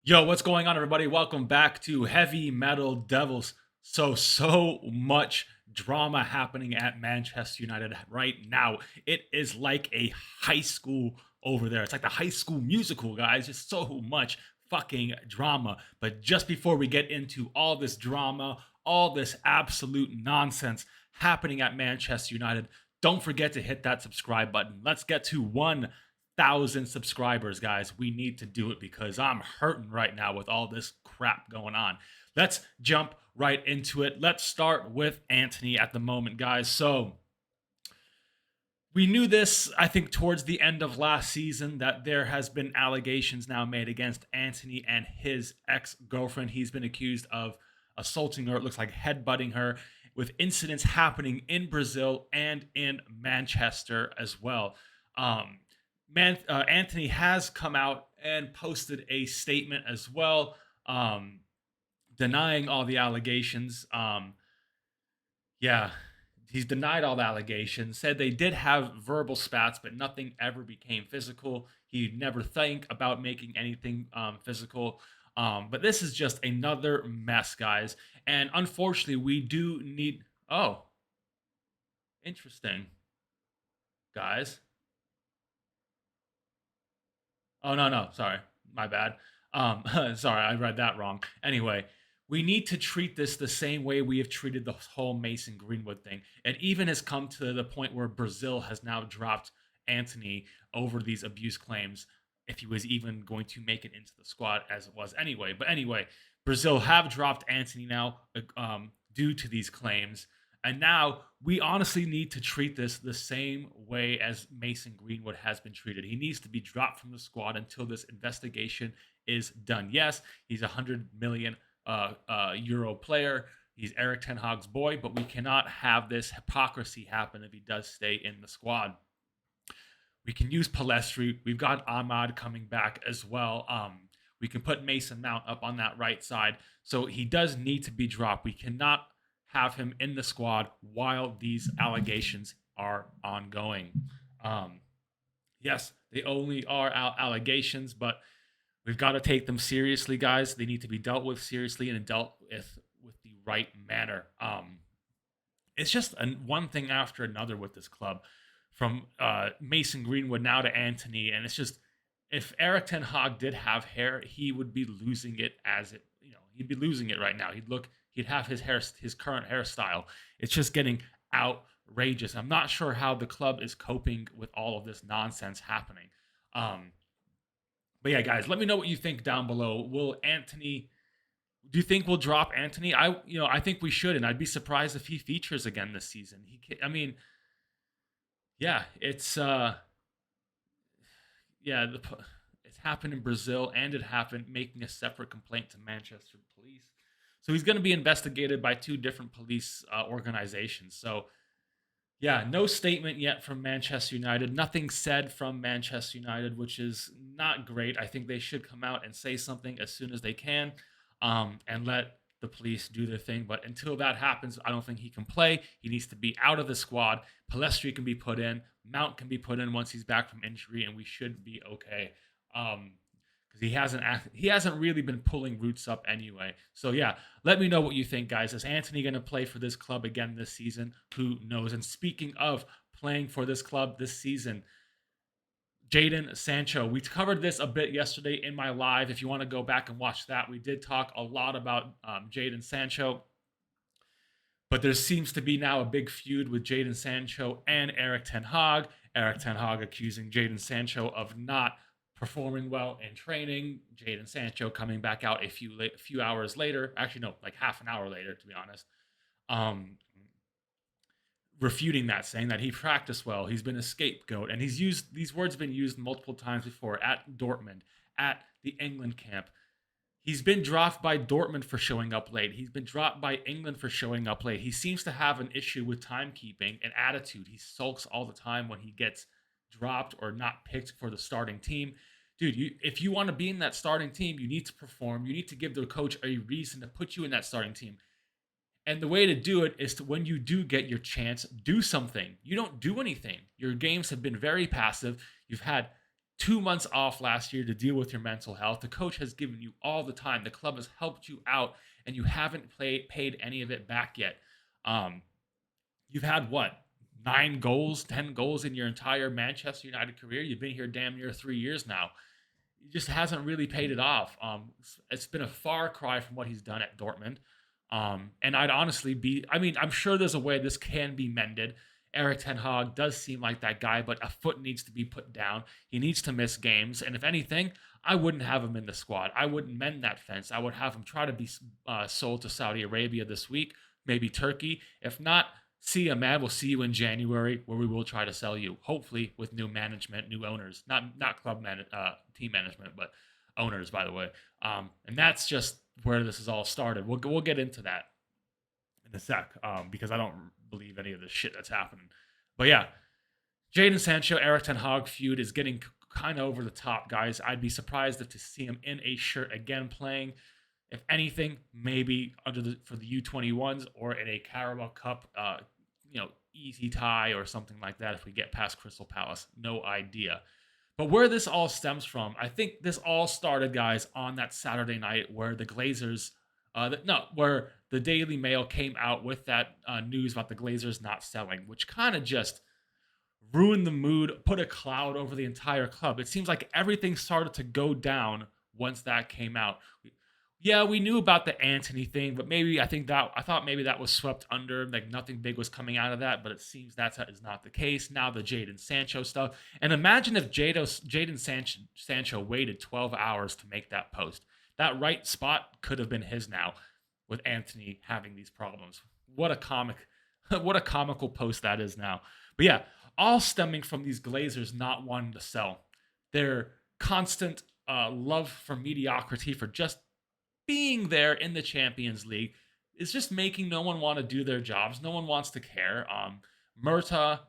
Yo, what's going on, everybody? Welcome back to Heavy Metal Devils. So much drama happening at Manchester United right now. It is like a high school over there. It's like the high school musical, guys. Just so much fucking drama. But just before we get into all this drama, all this absolute nonsense happening at Manchester United, don't forget to hit that subscribe button. Let's get to 1,000 subscribers, guys. We need to do it because I'm hurting right now with all this crap going on. Let's jump right into it. Let's start with Antony at the moment, guys. So we knew this, I think, towards the end of last season that there has been allegations now made against Antony and his ex-girlfriend. He's been accused of assaulting her, it looks like headbutting her, with incidents happening in Brazil and in Manchester as well. Antony has come out and posted a statement as well, denying all the allegations. Yeah, he's denied all the allegations, said they did have verbal spats, but nothing ever became physical. He'd never think about making anything physical. But this is just another mess, guys. And unfortunately, we do need. Oh, interesting, guys. Oh no, sorry, my bad. Sorry, I read that wrong. Anyway, we need to treat this the same way we have treated the whole Mason Greenwood thing. It even has come to the point where Brazil has now dropped Antony over these abuse claims, if he was even going to make it into the squad as it was anyway. But anyway, Brazil have dropped Antony now due to these claims. And now we honestly need to treat this the same way as Mason Greenwood has been treated. He needs to be dropped from the squad until this investigation is done. Yes, he's a 100 million euro player. He's Eric Ten Hag's boy, but we cannot have this hypocrisy happen if he does stay in the squad. We can use Palestri. We've got Ahmad coming back as well. We can put Mason Mount up on that right side. So he does need to be dropped. We cannot have him in the squad while these allegations are ongoing. Yes, they only are allegations, but we've got to take them seriously, guys. They need to be dealt with seriously and dealt with the right manner. It's just one thing after another with this club, from Mason Greenwood now to Antony, and it's just, if Eric Ten Hag did have hair, he would be losing it as it, he'd be losing it right now. He'd have his current hairstyle. It's just getting outrageous. I'm not sure how the club is coping with all of this nonsense happening. But yeah, guys, let me know what you think down below. Do you think we'll drop Antony? I think we should, and I'd be surprised if he features again this season. Yeah, it's it's happened in Brazil, and it happened making a separate complaint to Manchester police. So he's going to be investigated by two different police organizations. So yeah, no statement yet from Manchester United. Nothing said from Manchester United, which is not great. I think they should come out and say something as soon as they can, and let the police do their thing. But until that happens, I don't think he can play. He needs to be out of the squad. Palestri can be put in. Mount can be put in once he's back from injury, and we should be okay. Because he hasn't really been pulling roots up anyway. So yeah, let me know what you think, guys. Is Antony going to play for this club again this season? Who knows? And speaking of playing for this club this season, Jadon Sancho. We covered this a bit yesterday in my live. If you want to go back and watch that, we did talk a lot about Jadon Sancho. But there seems to be now a big feud with Jadon Sancho and Eric Ten Hag. Eric Ten Hag accusing Jadon Sancho of not performing well in training. Jadon Sancho coming back out a few hours later. Actually, no, like half an hour later, to be honest. Refuting that, saying that he practiced well, he's been a scapegoat, and these words have been used multiple times before at Dortmund, at the England camp. He's been dropped by Dortmund for showing up late. He's been dropped by England for showing up late. He seems to have an issue with timekeeping and attitude. He sulks all the time when he gets dropped or not picked for the starting team. Dude, if you want to be in that starting team, you need to perform. You need to give the coach a reason to put you in that starting team. And the way to do it is to, when you do get your chance, do something. You don't do anything. Your games have been very passive. You've had 2 months off last year to deal with your mental health. The coach has given you all the time. The club has helped you out, and you haven't paid any of it back yet. Um, you've had what, 9 goals, 10 goals in your entire Manchester United career. You've been here damn near 3 years now. He just hasn't really paid it off. It's been a far cry from what he's done at Dortmund. And I'd honestly be, I mean, I'm sure there's a way this can be mended. Eric Ten Hag does seem like that guy, but a foot needs to be put down. He needs to miss games. And if anything, I wouldn't have him in the squad. I wouldn't mend that fence. I would have him try to be sold to Saudi Arabia this week, maybe Turkey. If not, see you, man. We'll see you in January, where we will try to sell you, hopefully with new management, new owners, not team management, but owners, by the way. And that's just where this has all started. We'll get into that in a sec, because I don't believe any of this shit that's happening. But yeah, Jadon Sancho, Eric Ten Hag feud is getting kind of over the top, guys. I'd be surprised if to see him in a shirt again playing. If anything, maybe for the U21s or in a Carabao Cup, easy tie or something like that if we get past Crystal Palace. No idea. But where this all stems from, I think this all started, guys, on that Saturday night where the Glazers, where the Daily Mail came out with that news about the Glazers not selling, which kind of just ruined the mood, put a cloud over the entire club. It seems like everything started to go down once that came out. Yeah, we knew about the Antony thing, but I thought maybe that was swept under, like nothing big was coming out of that, but it seems that is not the case. Now the Jadon Sancho stuff. And imagine if Jadon Sancho waited 12 hours to make that post. That right spot could have been his now, with Antony having these problems. What a comical post that is now. But yeah, all stemming from these Glazers not wanting to sell. Their constant love for mediocrity, for just being there in the Champions League, is just making no one want to do their jobs. No one wants to care. Murta,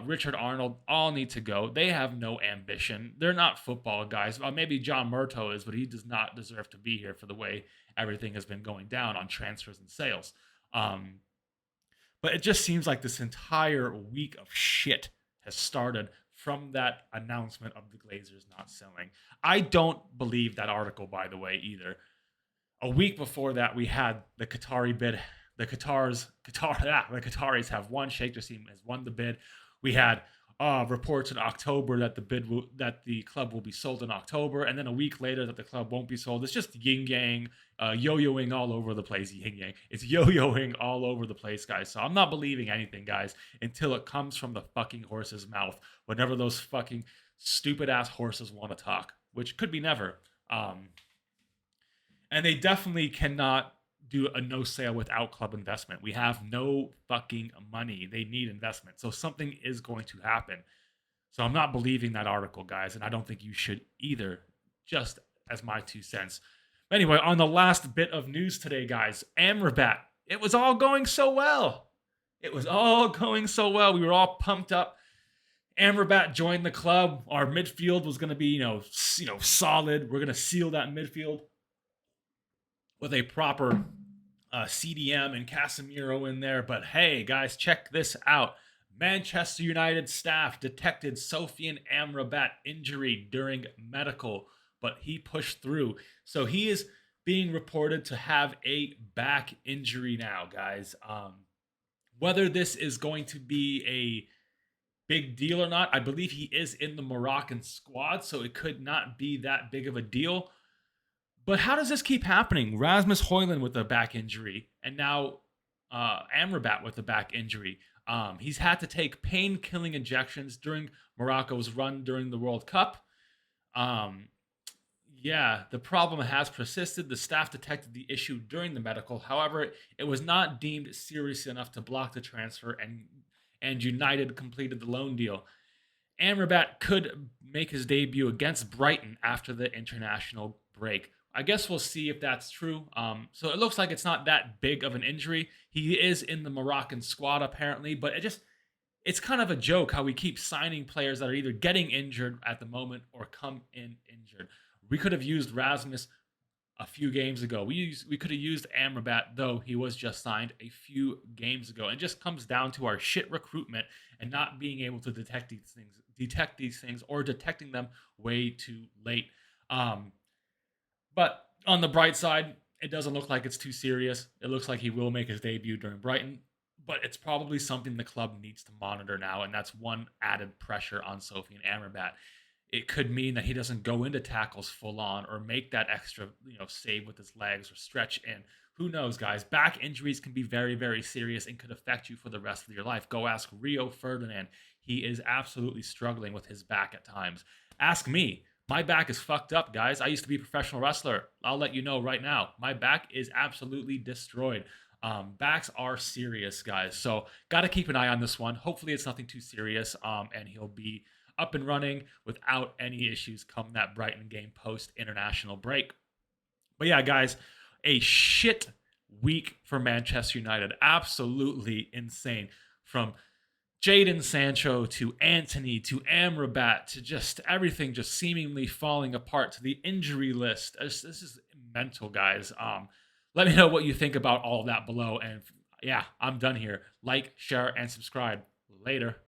Richard Arnold all need to go. They have no ambition. They're not football guys. Maybe John Murto is, but he does not deserve to be here for the way everything has been going down on transfers and sales. But it just seems like this entire week of shit has started from that announcement of the Glazers not selling. I don't believe that article, by the way, either. A week before that, we had the Qatari bid. The Qataris have won. Sheikh Jassim has won the bid. We had reports in October that the club will be sold in October, and then a week later that the club won't be sold. It's just yin yang, yo-yoing all over the place. Yin yang. It's yo-yoing all over the place, guys. So I'm not believing anything, guys, until it comes from the fucking horse's mouth. Whenever those fucking stupid ass horses want to talk, which could be never. And they definitely cannot do a no sale without club investment. We have no fucking money. They need investment. So something is going to happen. So I'm not believing that article, guys. And I don't think you should either, just as my 2 cents. Anyway, on the last bit of news today, guys, Amrabat. It was all going so well. We were all pumped up. Amrabat joined the club. Our midfield was going to be, solid. We're going to seal that midfield with a proper CDM and Casemiro in there. But hey, guys, check this out. Manchester United staff detected Sofian Amrabat injury during medical, but he pushed through. So he is being reported to have a back injury now, guys. Whether this is going to be a big deal or not, I believe he is in the Moroccan squad, so it could not be that big of a deal. But how does this keep happening? Rasmus Højlund with a back injury, and now Amrabat with a back injury. He's had to take pain-killing injections during Morocco's run during the World Cup. The problem has persisted. The staff detected the issue during the medical. However, it was not deemed serious enough to block the transfer, and United completed the loan deal. Amrabat could make his debut against Brighton after the international break. I guess we'll see if that's true. So it looks like it's not that big of an injury. He is in the Moroccan squad apparently, but it's kind of a joke how we keep signing players that are either getting injured at the moment or come in injured. We could have used Rasmus a few games ago. We could have used Amrabat, though he was just signed a few games ago. It just comes down to our shit recruitment and not being able to detect detect these things or detecting them way too late. Um, but on the bright side, it doesn't look like it's too serious. It looks like he will make his debut during Brighton, but it's probably something the club needs to monitor now, and that's one added pressure on Sofian Amrabat. It could mean that he doesn't go into tackles full on or make that extra, save with his legs or stretch in. Who knows, guys? Back injuries can be very, very serious and could affect you for the rest of your life. Go ask Rio Ferdinand. He is absolutely struggling with his back at times. Ask me. My back is fucked up, guys. I used to be a professional wrestler. I'll let you know right now. My back is absolutely destroyed. Backs are serious, guys. So got to keep an eye on this one. Hopefully it's nothing too serious, and he'll be up and running without any issues come that Brighton game post international break. But yeah, guys, a shit week for Manchester United. Absolutely insane. From Jadon Sancho to Antony to Amrabat to just everything just seemingly falling apart to the injury list. This is mental, guys. Let me know what you think about all of that below. And yeah, I'm done here. Like, share, and subscribe. Later.